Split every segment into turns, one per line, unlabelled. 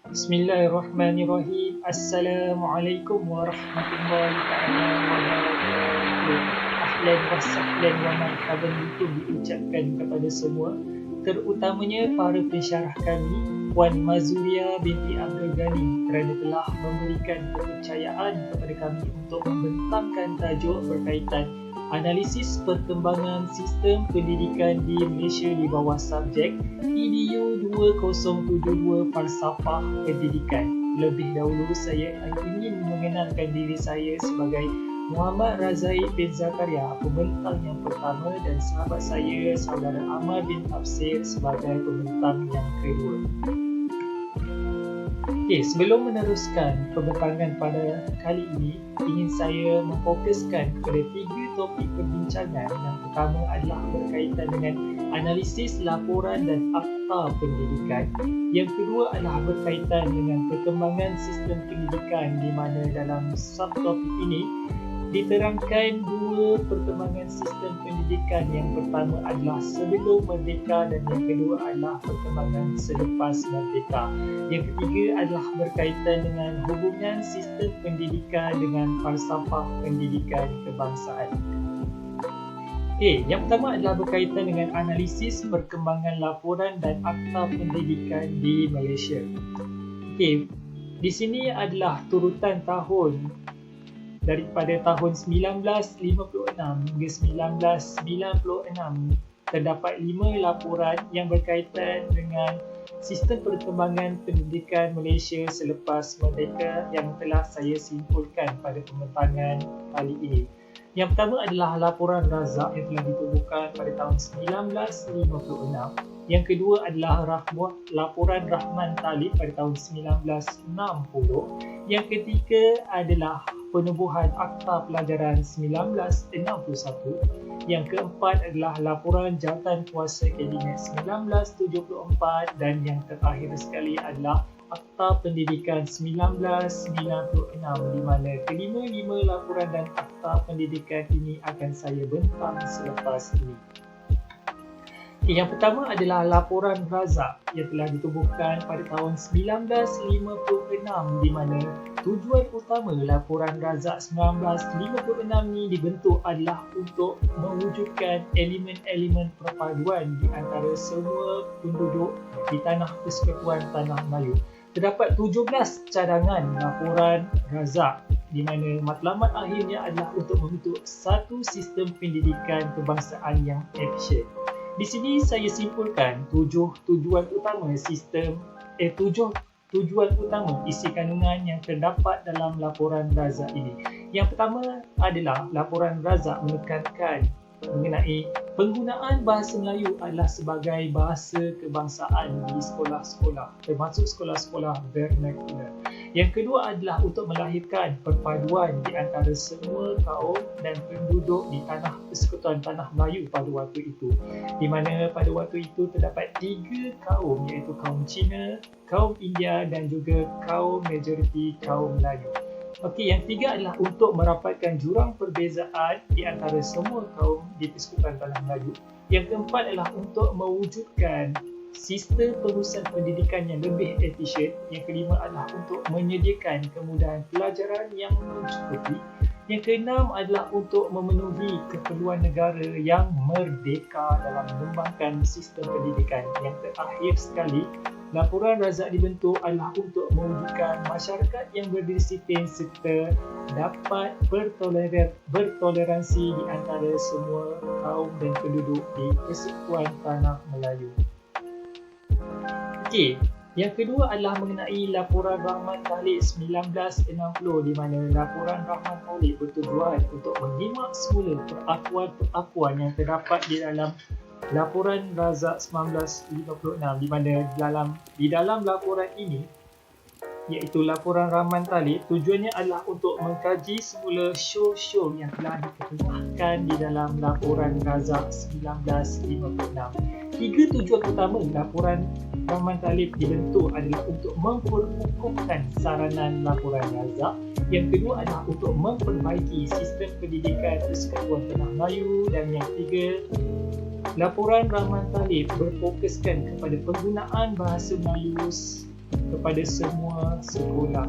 Bismillahirrahmanirrahim. Assalamualaikum warahmatullahi taala wabarakatuh. Ahlan wa sahlan wa marhaban bikum diucapkan kepada semua, terutamanya para pensyarah kami, Puan Mazulia binti Abdul Ghani, kerana telah memberikan kepercayaan kepada kami untuk membentangkan tajuk berkaitan analisis perkembangan sistem pendidikan di Malaysia di bawah subjek EDU 2072 Falsafah Pendidikan. Lebih dahulu saya ingin mengenalkan diri saya sebagai Muhammad Razai bin Zakaria, pembentang yang pertama, dan sahabat saya saudara Amar bin Tafsir sebagai pembentang yang kedua. Sebelum meneruskan pembentangan pada kali ini, ingin saya memfokuskan kepada 3 topik perbincangan. Yang pertama adalah berkaitan dengan analisis laporan dan akta pendidikan. Yang kedua adalah berkaitan dengan perkembangan sistem pendidikan, di mana dalam subtopik ini diterangkan 2 perkembangan sistem pendidikan. Yang pertama adalah sebelum merdeka dan yang kedua adalah perkembangan selepas merdeka. Yang ketiga adalah berkaitan dengan hubungan sistem pendidikan dengan falsafah pendidikan kebangsaan. Yang pertama adalah berkaitan dengan analisis perkembangan laporan dan akta pendidikan di Malaysia. Di sini adalah turutan tahun daripada tahun 1956 hingga 1996. Terdapat 5 laporan yang berkaitan dengan sistem perkembangan pendidikan Malaysia selepas merdeka yang telah saya simpulkan pada pembentangan kali ini. Yang pertama adalah laporan Razak yang telah ditubuhkan pada tahun 1956. Yang kedua adalah laporan Rahman Talib pada tahun 1960. Yang ketiga adalah penubuhan Akta Pelajaran 1961. Yang keempat adalah laporan Jawatan Kuasa Kabinet 1974 dan yang terakhir sekali adalah Akta Pendidikan 1996, di mana kelima-lima laporan dan akta pendidikan ini akan saya bentang selepas ini. Yang pertama adalah laporan Razak yang telah ditubuhkan pada tahun 1956, di mana tujuan utama laporan Razak 1956 ini dibentuk adalah untuk mewujudkan elemen-elemen perpaduan di antara semua penduduk di Tanah Persekutuan Tanah Melayu. Terdapat 17 cadangan laporan Razak, di mana matlamat akhirnya adalah untuk membentuk satu sistem pendidikan kebangsaan yang efisien. Di sini saya simpulkan 7 tujuan utama isi kandungan yang terdapat dalam laporan Razak ini. Yang pertama adalah laporan Razak menekankan mengenai penggunaan bahasa Melayu adalah sebagai bahasa kebangsaan di sekolah-sekolah, termasuk sekolah-sekolah vernacular. Yang kedua adalah untuk melahirkan perpaduan di antara semua kaum dan penduduk di Tanah Persekutuan Tanah Melayu pada waktu itu, di mana pada waktu itu terdapat 3 kaum, iaitu kaum Cina, kaum India dan juga kaum majoriti kaum Melayu. Yang tiga adalah untuk merapatkan jurang perbezaan di antara semua kaum di Persekutuan Tanah Melayu. Yang keempat adalah untuk mewujudkan sistem pengurusan pendidikan yang lebih efisien. Yang kelima adalah untuk menyediakan kemudahan pelajaran yang mencukupi. Yang keenam adalah untuk memenuhi keperluan negara yang merdeka dalam mengembangkan sistem pendidikan. Yang terakhir sekali, laporan Razak dibentuk adalah untuk mewujudkan masyarakat yang berdisiplin serta dapat bertoleransi di antara semua kaum dan penduduk di Persekutuan Tanah Melayu. Yang kedua adalah mengenai laporan Rahman Talib 1960, di mana laporan Rahman Talib bertujuan untuk menyimak semula perakuan yang terdapat di dalam laporan Razak 1956, di mana di dalam laporan ini, iaitu laporan Rahman Talib, tujuannya adalah untuk mengkaji semula show yang telah diketuahkan di dalam laporan Razak 1956. 3 tujuan utama laporan Rahman Talib dibentuk adalah untuk memperkukuhkan saranan laporan Razak. Yang kedua adalah untuk memperbaiki sistem pendidikan Persekutuan Tanah Melayu. Dan yang ketiga, laporan Rahman Talib berfokuskan kepada penggunaan bahasa Melayu kepada semua sekolah.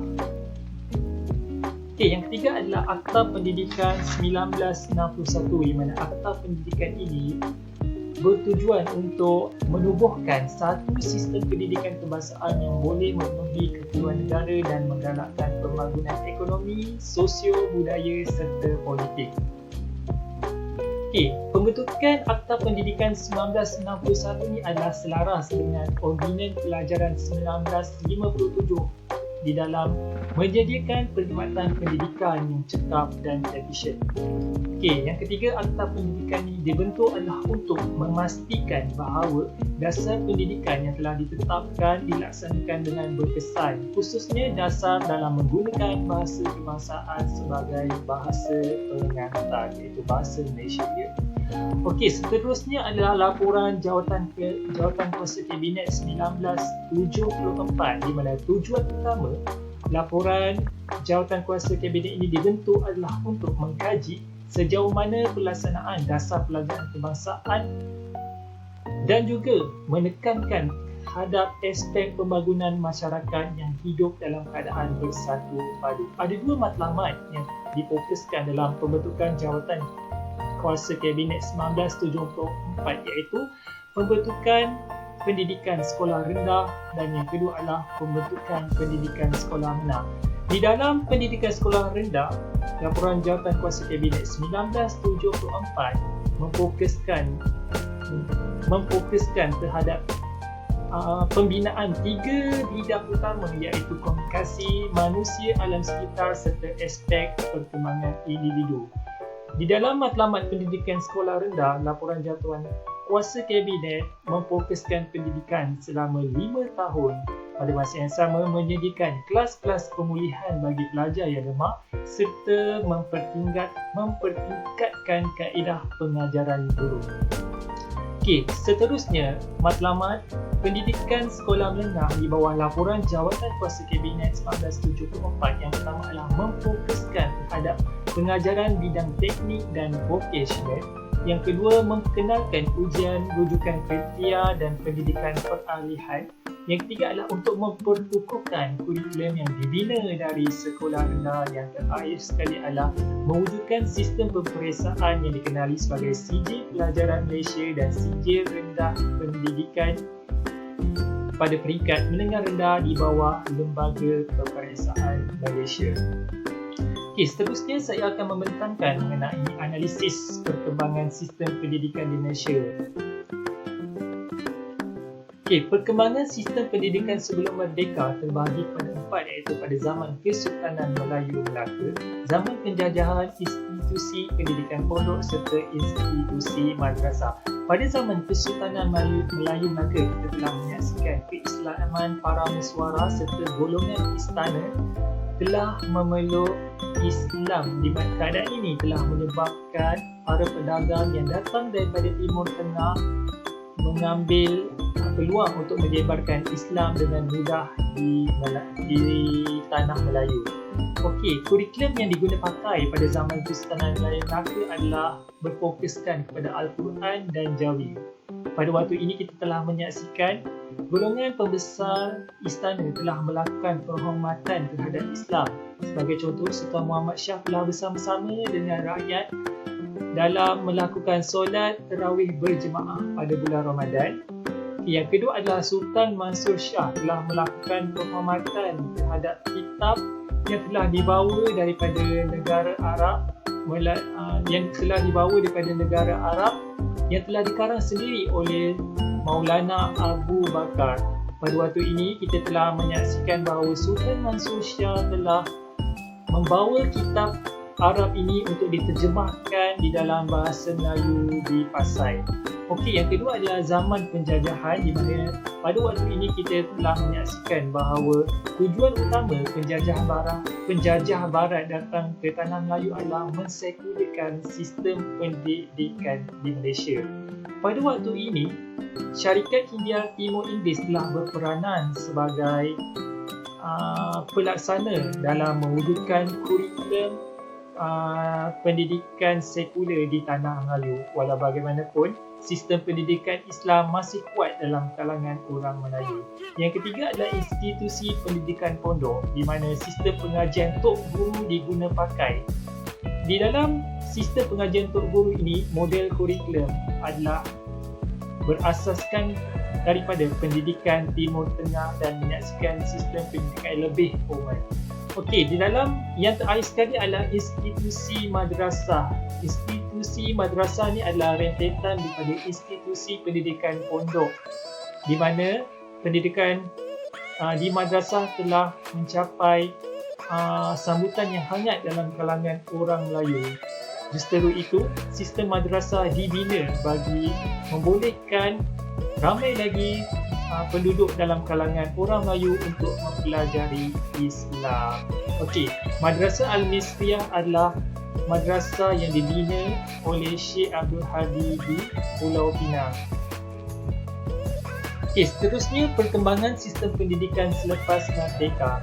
Okey, yang ketiga adalah Akta Pendidikan 1961, di mana Akta Pendidikan ini bertujuan untuk menubuhkan satu sistem pendidikan kebangsaan yang boleh memenuhi keperluan negara dan menggalakkan pembangunan ekonomi, sosio, budaya serta politik. Okey, pembentukan Akta Pendidikan 1961 ini adalah selaras dengan Ordinan Pelajaran 1957 di dalam menyediakan perkhidmatan pendidikan yang cekap dan efisien. Okey, yang ketiga, Akta Pendidikan ini dibentuk adalah untuk memastikan bahawa dasar pendidikan yang telah ditetapkan dilaksanakan dengan berkesan, khususnya dasar dalam menggunakan bahasa kebangsaan sebagai bahasa pengantar, iaitu bahasa Malaysia. Okey, seterusnya adalah laporan Jawatan Kuasa Kabinet 1974, di mana tujuan utama laporan Jawatan Kuasa Kabinet ini dibentuk adalah untuk mengkaji sejauh mana pelaksanaan dasar pelajaran kebangsaan dan juga menekankan terhadap aspek pembangunan masyarakat yang hidup dalam keadaan bersatu padu. Ada dua matlamat yang difokuskan dalam pembentukan Jawatan Kuasa Kabinet 1974, iaitu pembentukan pendidikan sekolah rendah dan yang kedua adalah pembentukan pendidikan sekolah menengah. Di dalam pendidikan sekolah rendah, laporan Jawatan Kuasa Kabinet 1974 memfokuskan terhadap pembinaan tiga bidang utama, iaitu komunikasi, manusia, alam sekitar serta aspek perkembangan individu. Di dalam matlamat pendidikan sekolah rendah, laporan Jawatan Kuasa Kabinet memfokuskan pendidikan selama 5 tahun. Pada masa yang sama, menyediakan kelas-kelas pemulihan bagi pelajar yang lemah serta mempertingkatkan kaedah pengajaran guru. Okey, seterusnya, matlamat pendidikan sekolah menengah di bawah laporan Jawatan Kuasa Kabinet 1974 yang pertama adalah memfokuskan terhadap pengajaran bidang teknik dan vocational. Yang kedua, memperkenalkan ujian rujukan kriteria dan pendidikan peralihan. Yang ketiga adalah untuk memperkukuhkan kurikulum yang dibina dari sekolah rendah. Yang terakhir sekali adalah mewujudkan sistem peperiksaan yang dikenali sebagai Sijil Pelajaran Malaysia dan Sijil Rendah Pendidikan pada peringkat menengah rendah di bawah Lembaga Peperiksaan Malaysia. Okey, seterusnya saya akan membentangkan mengenai analisis perkembangan sistem pendidikan di Malaysia. Okey, perkembangan sistem pendidikan sebelum merdeka terbahagi pada 4, iaitu pada zaman Kesultanan Melayu Melaka, zaman penjajahan, institusi pendidikan pondok serta institusi madrasah. Pada zaman Kesultanan Melayu Melaka, kita telah menyaksikan keislaman para mesuara serta golongan istana telah memeluk Islam. Di mana keadaan ini telah menyebabkan para pedagang yang datang daripada Timur Tengah mengambil peluang untuk menyebarkan Islam dengan mudah di tanah Melayu. Okey, kurikulum yang diguna pakai pada zaman Kesultanan Melayu Melaka adalah berfokuskan kepada Al-Quran dan Jawi. Pada waktu ini kita telah menyaksikan golongan pembesar istana telah melakukan penghormatan terhadap Islam. Sebagai contoh, Sultan Muhammad Shah telah bersama-sama dengan rakyat dalam melakukan solat tarawih berjemaah pada bulan Ramadan. Yang kedua adalah Sultan Mansur Shah telah melakukan penghormatan terhadap kitab yang telah dibawa daripada negara Arab yang telah dikarang sendiri oleh Maulana Abu Bakar. Pada waktu ini kita telah menyaksikan bahawa Sultan Mansur Shah telah membawa kitab Arab ini untuk diterjemahkan di dalam bahasa Melayu di Pasai. Okey, yang kedua adalah zaman penjajahan, di mana pada waktu ini kita telah menyaksikan bahawa tujuan utama penjajah barat datang ke tanah Melayu adalah mensekularkan sistem pendidikan di Malaysia. Pada waktu ini, Syarikat Hindia Timur Inggeris telah berperanan sebagai pelaksana dalam mewujudkan kurikulum pendidikan sekular di tanah Melayu. Walau bagaimanapun, sistem pendidikan Islam masih kuat dalam kalangan orang Melayu. Yang ketiga adalah institusi pendidikan pondok, di mana sistem pengajian Tok Guru diguna pakai. Di dalam sistem pengajian Tok Guru ini, model kurikulum adalah berasaskan daripada pendidikan Timur Tengah dan menyaksikan sistem pendidikan yang lebih formal. Okey, di dalam yang terakhir sekali adalah institusi madrasah. Institusi madrasah ni adalah rentetan daripada institusi pendidikan pondok, di mana pendidikan di madrasah telah mencapai sambutan yang hangat dalam kalangan orang Melayu. Justeru itu, sistem madrasah dibina bagi membolehkan ramai lagi penduduk dalam kalangan orang Melayu untuk mempelajari Islam. Okey, Madrasah Al-Misriyah adalah madrasah yang dibina oleh Syekh Abdul Hadi di Pulau Pinang. Okey, seterusnya perkembangan sistem pendidikan selepas merdeka.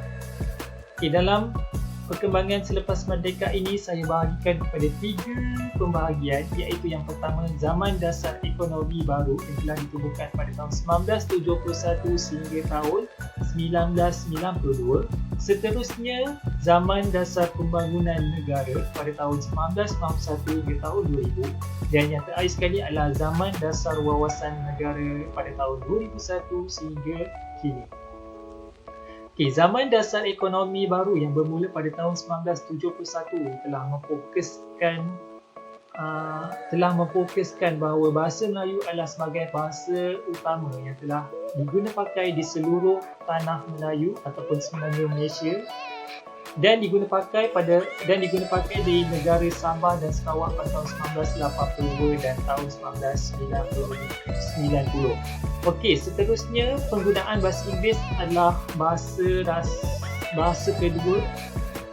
Okey, dalam perkembangan selepas merdeka ini saya bahagikan kepada 3 pembahagian, iaitu yang pertama, zaman dasar ekonomi baru yang telah ditubuhkan pada tahun 1971 sehingga tahun 1992. Seterusnya, zaman dasar pembangunan negara pada tahun 1991 hingga tahun 2000, dan yang terakhir sekali adalah zaman dasar wawasan negara pada tahun 2001 sehingga kini. Okay, zaman dasar ekonomi baru yang bermula pada tahun 1971 telah memfokuskan bahawa bahasa Melayu adalah sebagai bahasa utama yang telah diguna pakai di seluruh tanah Melayu ataupun semenanjung Malaysia, dan diguna pakai di negara Sabah dan Sarawak pada tahun 1982 dan tahun 1990. Okey, seterusnya penggunaan bahasa Inggeris adalah bahasa kedua.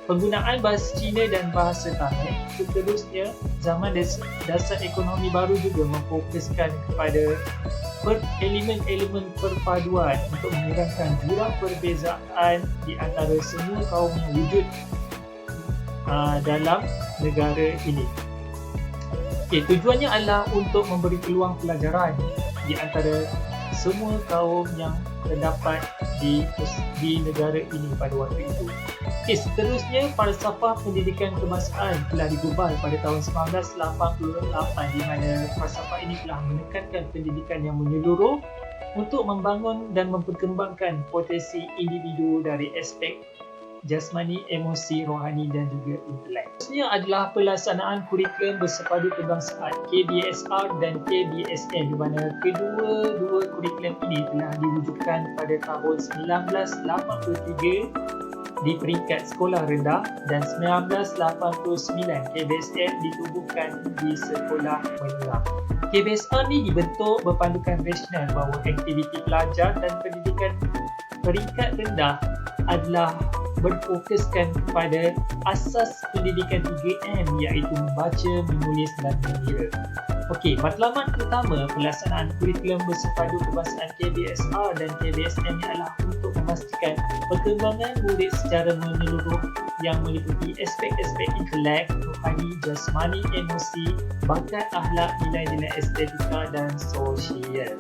Penggunaan bahasa Cina dan bahasa Tamil. Seterusnya, zaman dasar ekonomi baru juga memfokuskan kepada elemen-elemen perpaduan untuk mengurangkan jurang perbezaan di antara semua kaum yang wujud dalam negara ini. Okay, tujuannya adalah untuk memberi peluang pelajaran di antara semua kaum yang terdapat di negara ini pada waktu itu. Okay, seterusnya, falsafah pendidikan kebangsaan telah digubal pada tahun 1988, di mana falsafah ini telah menekankan pendidikan yang menyeluruh untuk membangun dan memperkembangkan potensi individu dari aspek jasmani, emosi, rohani dan juga intelek. Seterusnya adalah pelaksanaan kurikulum bersepadu kebangsaan KBSR dan KBSN, di mana kedua-dua kurikulum ini telah diwujudkan pada tahun 1983 di peringkat sekolah rendah, dan 1989 KBSN ditubuhkan di sekolah menengah. KBSR ni dibentuk berpandukan rasional bahawa aktiviti pelajar dan pendidikan peringkat rendah adalah berfokuskan kepada asas pendidikan 3M, iaitu membaca, menulis dan mengira. Okey, matlamat utama pelaksanaan kurikulum bersepadu kebangsaan KBSR dan KBSN adalah untuk memastikan perkembangan murid secara menyeluruh yang meliputi aspek-aspek intelek, rohani, jasmani, emosi, bakat, akhlak, nilai-nilai estetika dan sosial.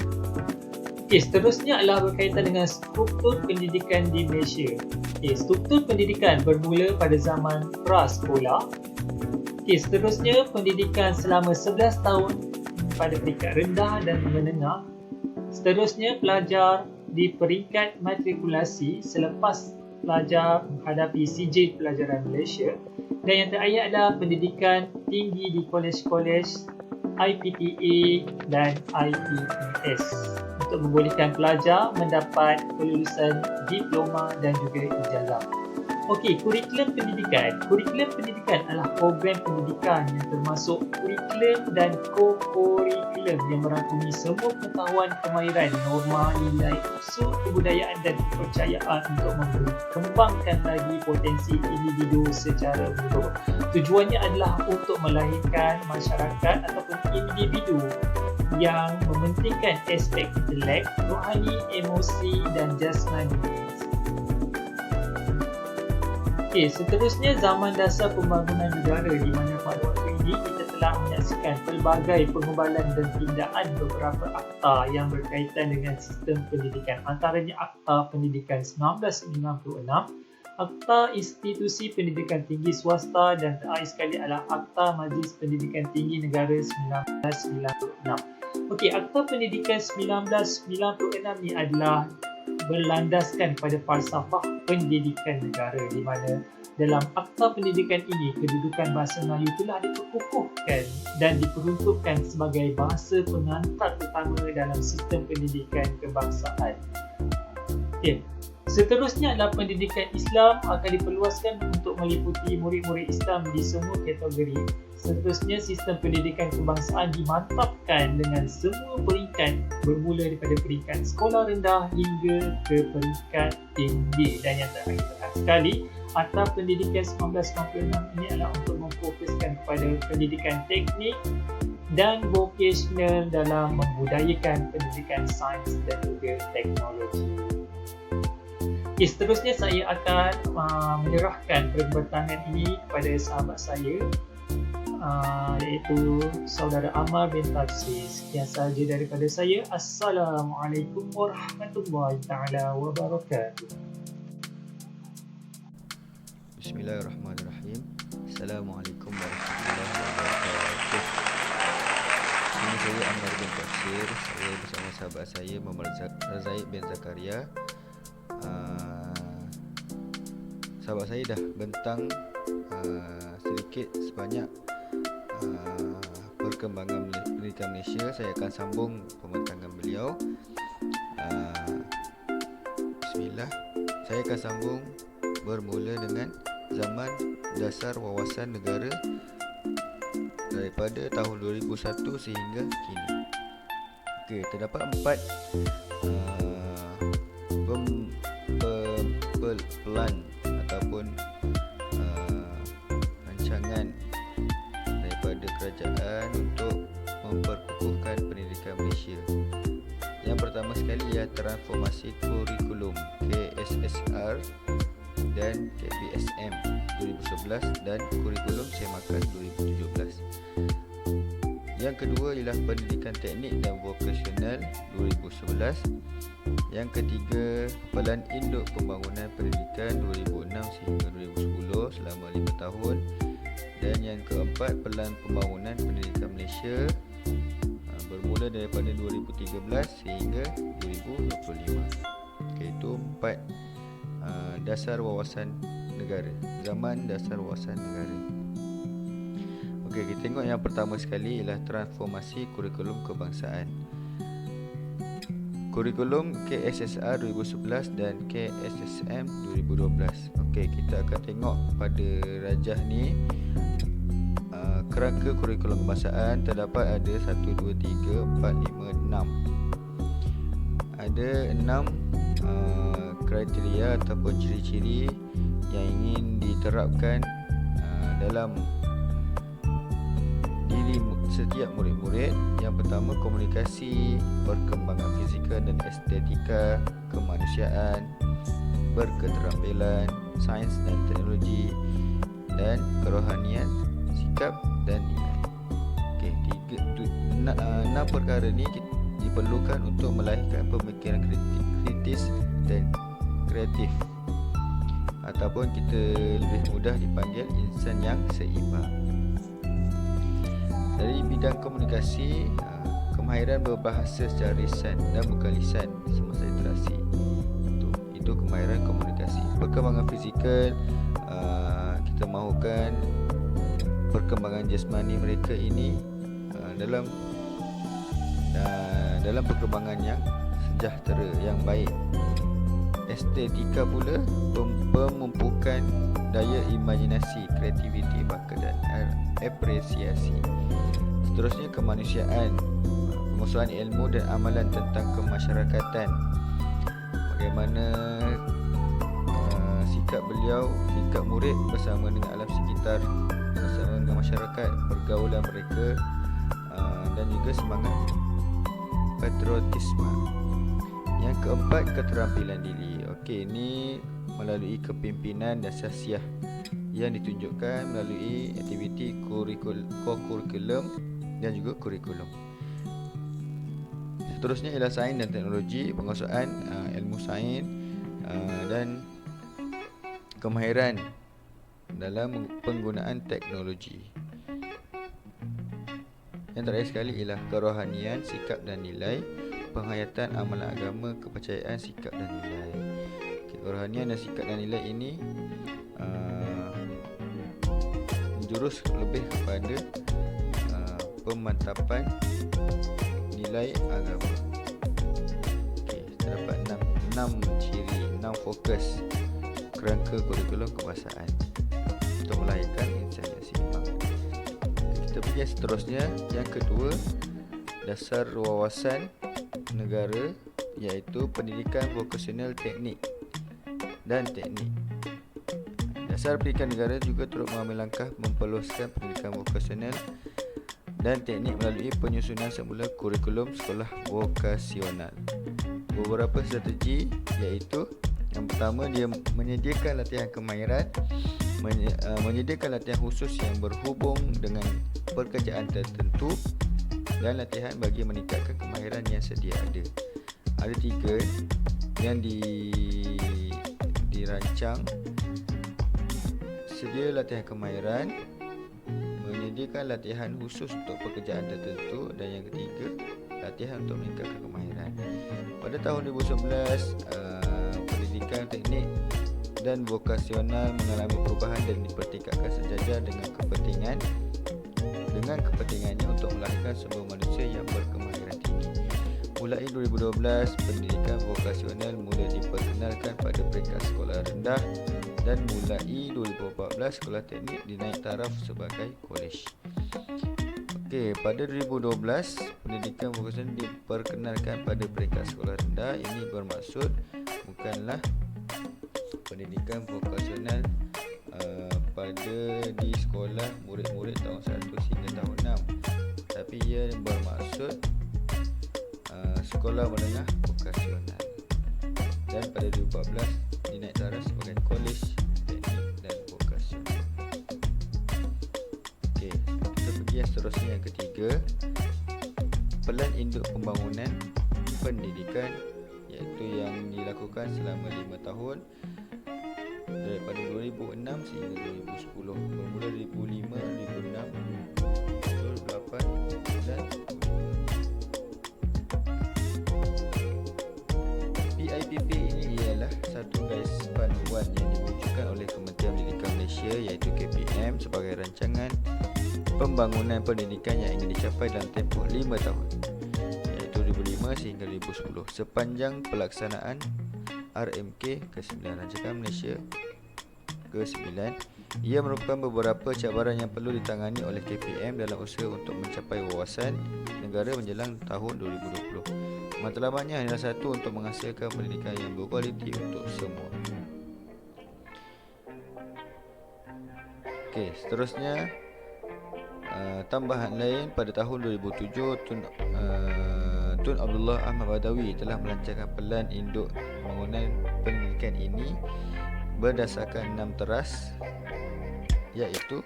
Okey, seterusnya adalah berkaitan dengan struktur pendidikan di Malaysia. Okey, struktur pendidikan bermula pada zaman prasekolah. Okey, seterusnya pendidikan selama 11 tahun pada peringkat rendah dan menengah. Seterusnya, pelajar di peringkat matrikulasi selepas pelajar menghadapi CJ Pelajaran Malaysia. Dan yang terakhir adalah pendidikan tinggi di kolej-kolej IPTA dan IPMS untuk membolehkan pelajar mendapat kelulusan diploma dan juga ijazah. Okey, kurikulum pendidikan. Kurikulum pendidikan adalah program pendidikan yang termasuk kurikulum dan co-kurikulum yang merangkumi semua pengetahuan, kemahiran, norma, nilai, usul, kebudayaan dan kepercayaan untuk mengembangkan lagi potensi individu secara menyeluruh. Tujuannya adalah untuk melahirkan masyarakat ataupun individu yang mementingkan aspek intelek, rohani, emosi dan jasmani. Okey, seterusnya zaman dasar pembangunan negara, di mana pada waktu ini kita telah menyaksikan pelbagai pengubalan dan pindaan beberapa akta yang berkaitan dengan sistem pendidikan. Antaranya Akta Pendidikan 1996, Akta Institusi Pendidikan Tinggi Swasta, dan terakhir sekali adalah Akta Majlis Pendidikan Tinggi Negara 1996. Okey, Akta Pendidikan 1996 ni adalah berlandaskan pada falsafah pendidikan negara, di mana dalam Akta Pendidikan ini kedudukan bahasa Melayu telah diperkukuhkan dan diperuntukkan sebagai bahasa pengantar utama dalam sistem pendidikan kebangsaan. Okay. Seterusnya adalah pendidikan Islam akan diperluaskan untuk meliputi murid-murid Islam di semua kategori. Seterusnya, sistem pendidikan kebangsaan dimantapkan dengan semua peringkat bermula daripada peringkat sekolah rendah hingga ke peringkat tinggi. Dan yang terakhir sekali, Akta Pendidikan 1996 ini adalah untuk memfokuskan kepada pendidikan teknik dan vocational dalam membudayakan pendidikan sains dan juga teknologi. Okay, seterusnya saya akan menyerahkan perbentangan ini kepada sahabat saya, iaitu saudara Ammar bin Tafsir. Sekian sahaja daripada saya. Assalamualaikum warahmatullahi taala wabarakatuh.
Bismillahirrahmanirrahim. Assalamualaikum warahmatullahi wabarakatuh. Ini saya Ammar bin Tafsir. Saya bersama sahabat saya Muhammad Razaik bin Zakaria. Sahabat saya dah bentang sedikit sebanyak perkembangan pendidikan Malaysia. Saya akan sambung pembentangan beliau. Bismillah. Saya akan sambung bermula dengan zaman dasar wawasan negara daripada tahun 2001 sehingga kini. Okey, terdapat 4 pelan ataupun rancangan daripada kerajaan untuk memperkukuhkan pendidikan Malaysia. Yang pertama sekali ialah transformasi kurikulum KSSR dan KBSM 2011 dan kurikulum Semakan 2017. Yang kedua ialah pendidikan teknik dan vokasional 2011. Yang ketiga, pelan induk pembangunan pendidikan 2006 sehingga 2010 selama 5 tahun. Dan yang keempat, pelan pembangunan pendidikan Malaysia bermula daripada 2013 sehingga 2025. Okay, itu 4 dasar wawasan negara, zaman dasar wawasan negara. Okey, kita tengok yang pertama sekali ialah transformasi kurikulum kebangsaan. Kurikulum KSSR 2011 dan KSSM 2012. Okey, kita akan tengok pada rajah ni kerangka kurikulum kebangsaan terdapat ada 1, 2, 3, 4, 5, 6. Ada 6 kriteria ataupun ciri-ciri yang ingin diterapkan dalam diri setiap murid-murid. Yang pertama, komunikasi, perkembangan fizikal dan estetika, kemanusiaan, berketerampilan, sains dan teknologi, dan kerohanian, sikap dan nilai. Okey, 6 perkara ni diperlukan untuk melahirkan pemikiran kritis dan kreatif, ataupun kita lebih mudah dipanggil insan yang seimbang. Dari bidang komunikasi, kemahiran berbahasa secara lisan dan bukan lisan semasa interaksi. Itu kemahiran komunikasi. Perkembangan fizikal, kita mahukan perkembangan jasmani mereka ini dalam perkembangan yang sejahtera, yang baik. Estetika pula, pemumpukan daya imajinasi, kreativiti, bakat dan apresiasi. Seterusnya, kemanusiaan, penguasaan ilmu dan amalan tentang kemasyarakatan. Bagaimana sikap beliau, sikap murid bersama dengan alam sekitar, bersama dengan masyarakat, pergaulan mereka, dan juga semangat patriotisme. Yang keempat, keterampilan diri. Okey, ini melalui kepimpinan dan sasiah yang ditunjukkan melalui aktiviti kurikulum dan juga kurikulum. Seterusnya ialah sains dan teknologi, penguasaan ilmu sains dan kemahiran dalam penggunaan teknologi. Yang terakhir sekali ialah kerohanian, sikap dan nilai, penghayatan amalan agama, kepercayaan, sikap dan nilai. Kerohanian dan sikap dan nilai ini menjurus lebih kepada pemantapan nilai agama. Terdapat 6 ciri, 6 fokus kerangka kurikulum kebangsaan untuk melahirkan insan yang seimbang. Kita pergi yang seterusnya. Yang kedua, dasar wawasan negara, iaitu pendidikan vokasional teknik dan teknik. Dasar pendidikan negara juga turut mengambil langkah memperluaskan pendidikan vokasional dan teknik melalui penyusunan semula kurikulum sekolah vokasional. Beberapa strategi iaitu, yang pertama, dia menyediakan latihan kemahiran, menyediakan latihan khusus yang berhubung dengan pekerjaan tertentu dan latihan bagi meningkatkan kemahiran yang sedia ada. Ada 3 yang dirancang: sedia latihan kemahiran, menyediakan latihan khusus untuk pekerjaan tertentu, dan yang ketiga, latihan untuk meningkatkan kemahiran. Pada tahun 2011, pendidikan teknik dan vokasional mengalami perubahan dan dipertingkatkan sejajar dengan kepentingannya untuk melahirkan sumber manusia yang berkemahiran tinggi. Mulai 2012, pendidikan vokasional mula diperkenalkan pada peringkat sekolah rendah, dan mulai 2014 sekolah teknik dinaik taraf sebagai kolej. Pada 2012 pendidikan vokasional diperkenalkan pada peringkat sekolah rendah. Ini bermaksud bukanlah pendidikan vokasional pada di sekolah murid-murid tahun 1 hingga tahun 6, tapi ia bermaksud sekolah menengah vokasional, dan pada 2014 dinaik taraf sebagai kolej teknik dan vokasional. Kita pergi yang seterusnya, yang ketiga, pelan induk pembangunan pendidikan, iaitu yang dilakukan selama 5 tahun daripada 2006 sehingga 2010, bermula 2005, 2006, 2008 dan 2010. PIPP ini ialah satu garis panduan yang diwujudkan oleh Kementerian Pendidikan Malaysia, iaitu KPM, sebagai rancangan pembangunan pendidikan yang ingin dicapai dalam tempoh 5 tahun, iaitu 2005 sehingga 2010. Sepanjang pelaksanaan RMK ke-9, Rancangan Malaysia ke-9, ia merupakan beberapa cabaran yang perlu ditangani oleh KPM dalam usaha untuk mencapai wawasan negara menjelang tahun 2020. Matlamatnya hanyalah satu, untuk menghasilkan pendidikan yang berkualiti untuk semua. Seterusnya, tambahan lain, pada tahun 2007 Tun Abdullah Ahmad Badawi telah melancarkan pelan induk pembangunan pendidikan ini berdasarkan 6 teras, iaitu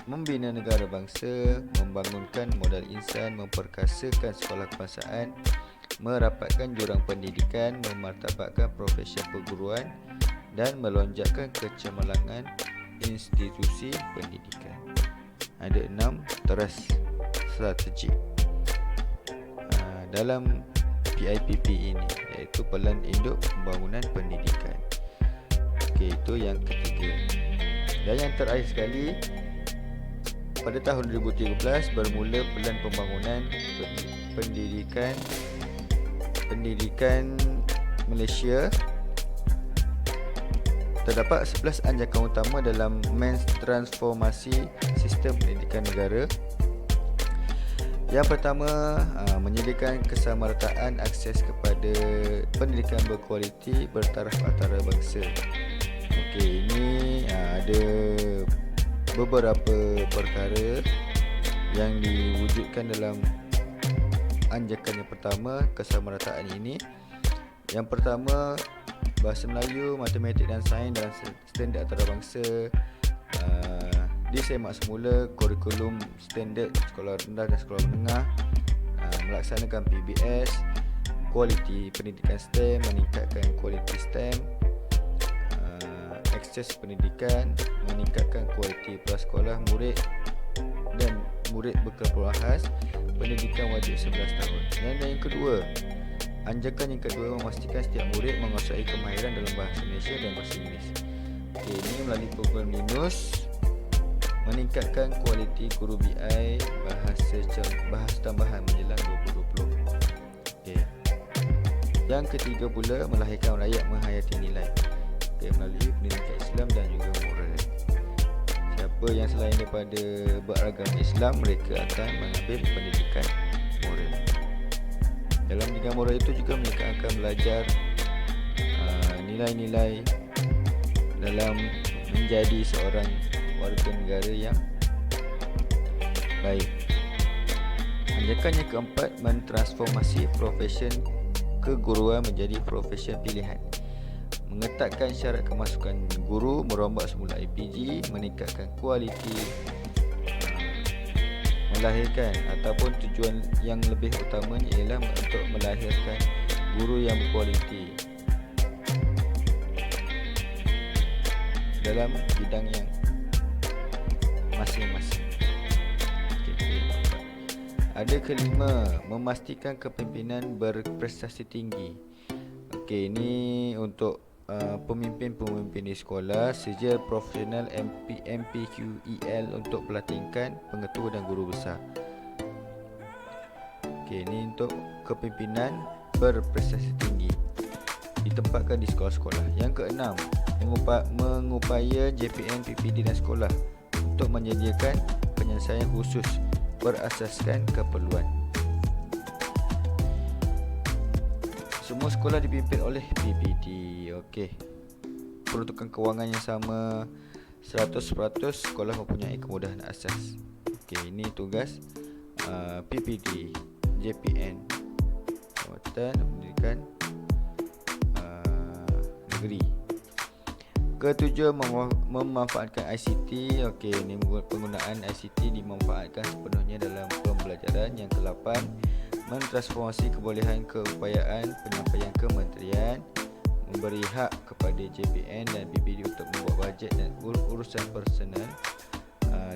membina negara bangsa, membangunkan modal insan, memperkasakan sekolah kebangsaan, merapatkan jurang pendidikan, memartabatkan profesi perguruan, dan melonjakkan kecemerlangan institusi pendidikan. Ada 6 teras strategik dalam PIPP ini, iaitu pelan induk pembangunan pendidikan. Itu yang ketiga. Dan yang terakhir sekali, pada tahun 2013 bermula pelan pembangunan pendidikan Malaysia. Terdapat 11 anjakan utama dalam mentransformasi sistem pendidikan negara. Yang pertama, menyediakan kesamarataan akses kepada pendidikan berkualiti bertaraf antara bangsa. Ini ada beberapa perkara yang diwujudkan dalam anjakan yang pertama, kesamarataan ini. Yang pertama, bahasa Melayu, matematik dan sains dalam standard antarabangsa. Disemak semula kurikulum standard sekolah rendah dan sekolah menengah. Melaksanakan PBS, kualiti pendidikan STEM, meningkatkan kualiti STEM, akses pendidikan, meningkatkan kualiti prasekolah murid dan murid bekal perahas, pendidikan wajib 11 tahun. Dan yang kedua, anjakan yang kedua memastikan setiap murid menguasai kemahiran dalam bahasa Malaysia dan bahasa Inggeris. Ini melalui program LINUS, meningkatkan kualiti guru BI bahasa tambahan menjelang 2020. Yang ketiga pula, melahirkan rakyat menghayati nilai melalui pendidikan Islam dan juga moral. Siapa yang selain daripada beragama Islam, mereka akan mengambil pendidikan moral. Dalam pendidikan moral itu juga mereka akan belajar nilai-nilai dalam menjadi seorang warga negara yang baik. Anjakan yang keempat, mentransformasi profesion keguruan menjadi profesion pilihan. Mengetatkan syarat kemasukan guru, merombak semula IPG, meningkatkan kualiti, melahirkan ataupun tujuan yang lebih utamanya ialah untuk melahirkan guru yang berkualiti dalam bidang yang masing-masing. Ada kelima, memastikan kepimpinan berprestasi tinggi. Ini untuk pemimpin-pemimpin di sekolah, seja profesional MPQEL untuk pelatihan pengetua dan guru besar. Ini untuk kepimpinan berprestasi tinggi ditempatkan di sekolah-sekolah. Yang keenam, mengupaya JPN PPD dan sekolah untuk menyediakan penyelesaian khusus berasaskan keperluan. Semua sekolah dipimpin oleh PPD. Peruntukan kewangan yang sama, 100% sekolah mempunyai kemudahan asas. Ini tugas PPD, JPN, Jabatan Pendidikan Negeri. Ketujuh, memanfaatkan ICT. Ini penggunaan ICT dimanfaatkan sepenuhnya dalam pembelajaran. Yang ke-8, mentransformasi kebolehan keupayaan penyampaian kementerian, memberi hak kepada JPN dan PPD untuk membuat bajet dan urusan personal,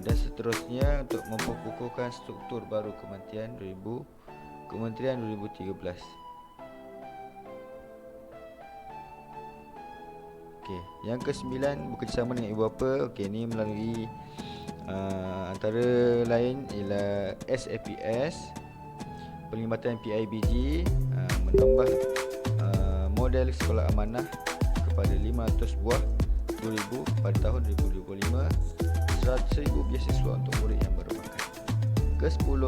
dan seterusnya untuk memperkukuhkan struktur baru Kementerian 2013. Yang ke-9, bekerjasama dengan ibu bapa. Ini melalui antara lain ialah SAPS, penglibatan PIBG, menambah model sekolah amanah kepada 500 buah 2,000 pada tahun 2025, 100,000 beasiswa untuk murid yang berbakat. Ke-10,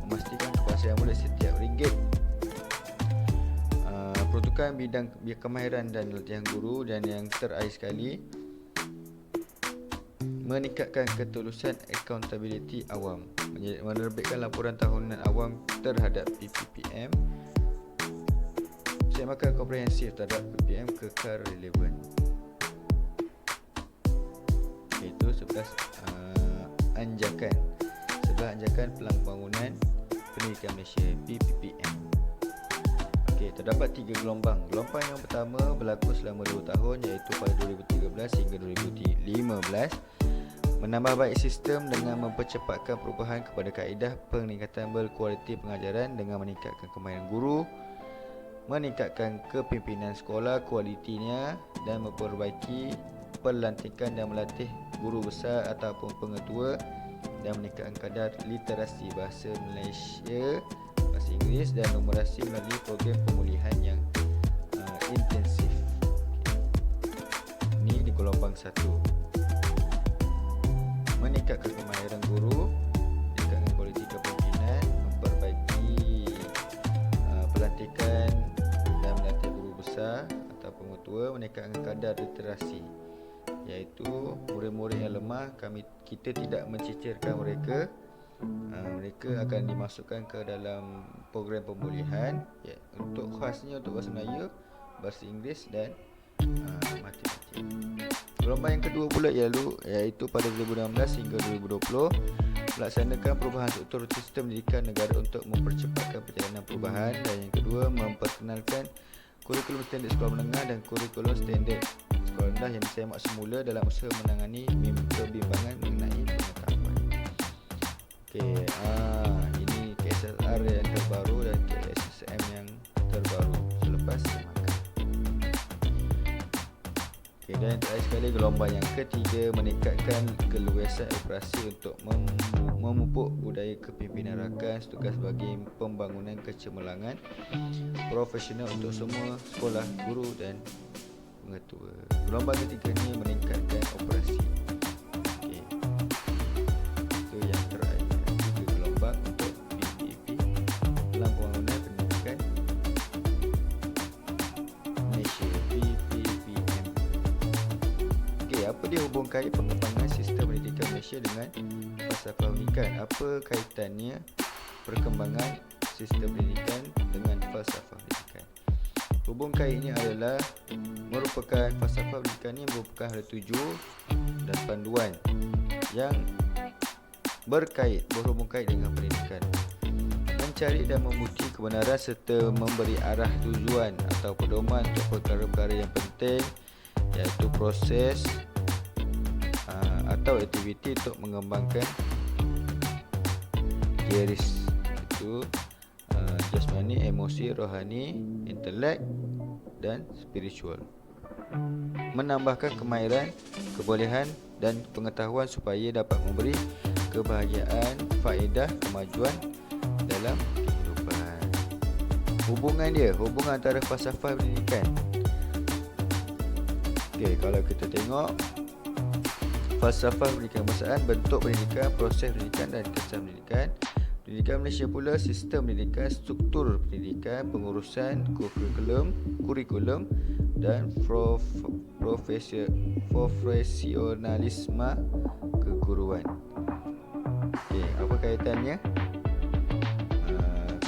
memastikan kepastian murid setiap ringgit. Peruntukan bidang kemahiran dan latihan guru. Dan yang terakhir sekali, meningkatkan ketulusan accountability awam, menerbitkan laporan tahunan awam terhadap PPPM, semakan komprehensif terhadap PPM kekal relevan. Itu 11 anjakan Pelan Pembangunan Pendidikan Malaysia, PPPM. Terdapat 3 gelombang. Gelombang yang pertama berlaku selama 2 tahun, iaitu pada 2013 hingga 2015. Menambah baik sistem dengan mempercepatkan perubahan kepada kaedah peningkatan berkualiti pengajaran dengan meningkatkan kemahiran guru, meningkatkan kepimpinan sekolah kualitinya, dan memperbaiki pelantikan dan melatih guru besar ataupun pengetua, dan meningkatkan kadar literasi bahasa Malaysia, bahasa Inggeris dan numerasi melalui program pemulihan yang intensif. Ini di gelombang 1. Meningkatkan kemahiran guru, meningkatkan kualiti kepimpinan, memperbaiki pelantikan dan melatih guru besar atau pengetua, meningkatkan kadar literasi, iaitu murid-murid yang lemah kita tidak mencicirkan mereka. Mereka akan dimasukkan ke dalam program pemulihan, untuk khasnya untuk bahasa Melayu, bahasa Inggeris dan mati. Gelombang yang kedua pula iaitu pada 2016 hingga 2020 melaksanakan perubahan struktur sistem pendidikan negara untuk mempercepatkan perjalanan perubahan, dan yang kedua memperkenalkan kurikulum standard sekolah menengah dan kurikulum standard sekolah rendah yang disemak semula dalam usaha menangani kebimbangan mengenai pengetahuan. Ini KSLR yang terbaru dan KSSM yang terbaru selepas semakan. Dan yang terakhir sekali, gelombang yang ketiga meningkatkan keluasan operasi untuk memupuk budaya kepimpinan rakan setugas bagi pembangunan kecemerlangan profesional untuk semua sekolah, guru dan pengetua. Gelombang ketiga ini meningkatkan operasi. Itu yang terakhir. Tiga gelombang untuk PPP dalam pembangunan pendidikan Malaysia, PPPM. Apa dia hubungkan pengembangan sistem pendidikan Malaysia dengan falsafah pendidikan? Apa kaitannya perkembangan sistem pendidikan dengan falsafah pendidikan? Hubung kaitnya adalah merupakan falsafah pendidikan ini merupakan hal tuju dan panduan yang berhubung kait dengan pendidikan, mencari dan membukti kebenaran serta memberi arah tujuan atau pedoman untuk perkara-perkara yang penting, iaitu proses atau aktiviti untuk mengembangkan teoris itu jasmani, emosi, rohani, intelek dan spiritual. Menambahkan kemahiran, kebolehan dan pengetahuan supaya dapat memberi kebahagiaan, faedah, kemajuan dalam kehidupan. Hubungan antara falsafah pendidikan. Kalau kita tengok falsafah pendidikan kebangsaan, bentuk pendidikan, proses pendidikan dan kesan pendidikan. Pendidikan Malaysia pula sistem pendidikan, struktur pendidikan, pengurusan, kurikulum dan profesionalisme keguruan. Apa kaitannya?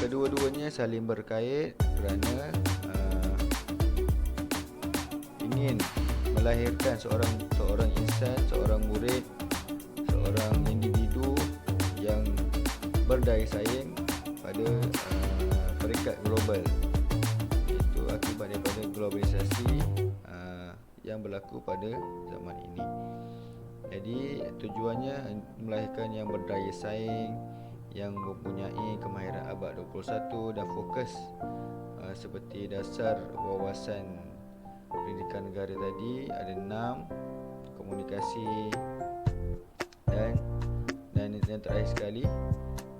Kedua-duanya saling berkait kerana ingin melahirkan seorang insan, seorang murid, seorang individu yang berdaya saing pada peringkat global. Itu akibat daripada globalisasi yang berlaku pada zaman ini. Jadi tujuannya melahirkan yang berdaya saing, yang mempunyai kemahiran abad 21 dan fokus seperti dasar wawasan pendidikan negara tadi ada 6: komunikasi dan yang terakhir sekali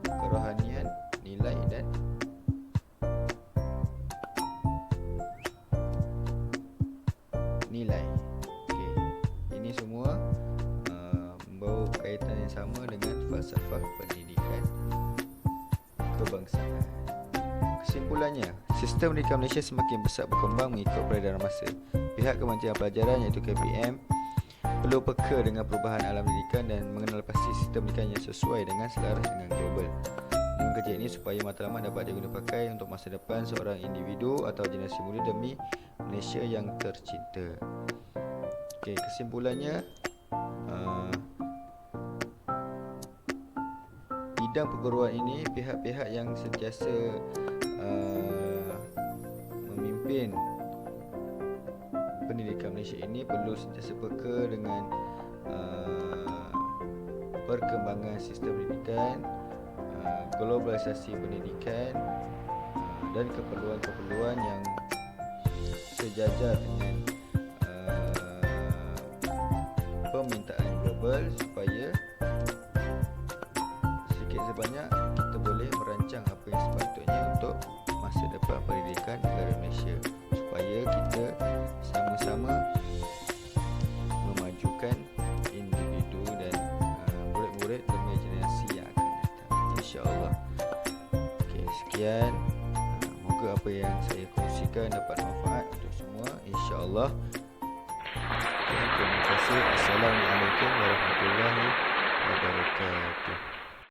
kerohanian, nilai dan nilai. Ini semua membawa kaitan yang sama dengan falsafah pendidikan kebangsaan. Kesimpulannya, sistem pendidikan Malaysia semakin besar berkembang mengikut peredaran masa. Pihak Kementerian Pelajaran iaitu KPM perlu peka dengan perubahan alam pendidikan dan mengenal pasti sistem pendidikan yang sesuai dengan selaras dengan global. Dengan kerja ini supaya matlamat dapat diguna pakai untuk masa depan seorang individu atau generasi muda demi Malaysia yang tercinta. Kesimpulannya, bidang perguruan ini pihak-pihak yang sentiasa memimpin pendidikan Malaysia ini perlu sentiasa peka dengan perkembangan sistem pendidikan, globalisasi pendidikan dan keperluan-keperluan yang sejajar dengan permintaan global supaya sedikit sebanyak kita boleh merancang apa yang sepatutnya untuk masa depan pendidikan negara Malaysia, supaya kita sama-sama memajukan individu dan murid-murid demi generasi yang akan datang, insya-Allah. Sekian, moga apa yang saya kongsikan dapat manfaat untuk semua, insya-Allah. Terima kasih. Assalamualaikum warahmatullahi wabarakatuh.